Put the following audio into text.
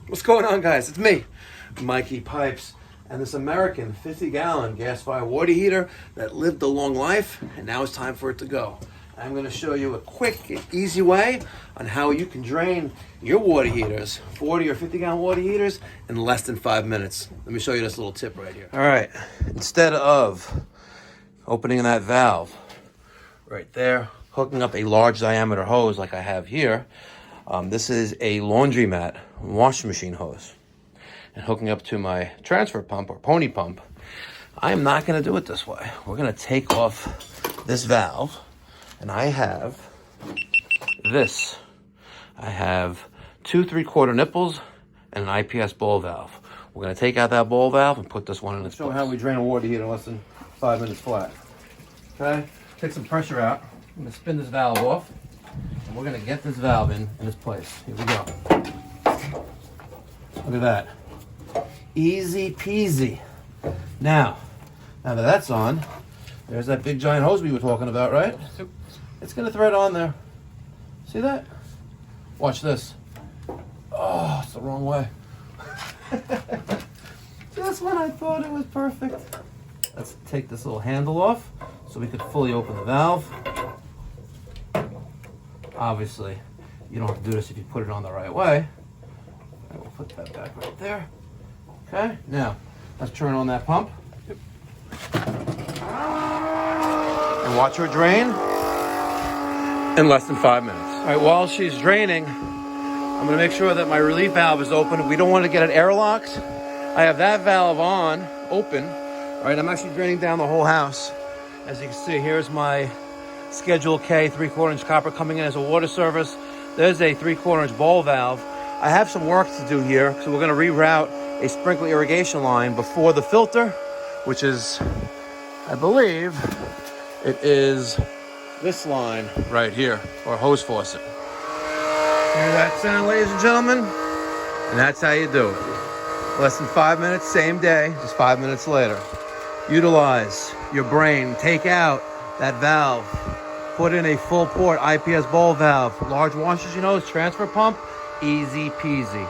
What's going on, guys? It's me, Mikey Pipes, and this American 50-gallon gas-fired water heater that lived a long life, and now it's time for it to go. I'm going to show you a quick and easy way on how you can drain your water heaters, 40 or 50-gallon water heaters, in less than 5 minutes. Let me show you this little tip right here. All right, instead of opening that valve right there, hooking up a large diameter hose like I have here, this is a laundromat washing machine hose, and hooking up to my transfer pump or pony pump. I am not going to do it this way. We're going to take off this valve, and I have this. I have 2 3/4 nipples and an IPS ball valve. We're going to take out that ball valve and put this one in its place. Show how we drain a water heater in less than 5 minutes flat. Okay, take some pressure out. I'm going to spin this valve off. We're going to get this valve in its place. Here we go. Look at that. Easy peasy. Now that that's on, there's that big giant hose we were talking about, right? It's going to thread on there. See that? Watch this. Oh, it's the wrong way. Just when I thought it was perfect. Let's take this little handle off so we could fully open the valve. Obviously, you don't have to do this if you put it on the right way. I will put that back right there. Okay, now let's turn on that pump. And watch her drain in less than 5 minutes. All right, while she's draining, I'm gonna make sure that my relief valve is open. We don't want to get it airlocked. I have that valve on, open. All right, I'm actually draining down the whole house. As you can see, here's my Schedule K 3/4 inch copper coming in as a water service. There's a 3/4 inch ball valve. I have some work to do here, so we're going to reroute a sprinkler irrigation line before the filter, which is, I believe, it is this line right here, or hose faucet. Hear that sound, ladies and gentlemen? And that's how you do it. Less than 5 minutes, same day, just 5 minutes later. Utilize your brain. Take out that valve. Put in a full port IPS ball valve. Large washers, transfer pump. Easy peasy.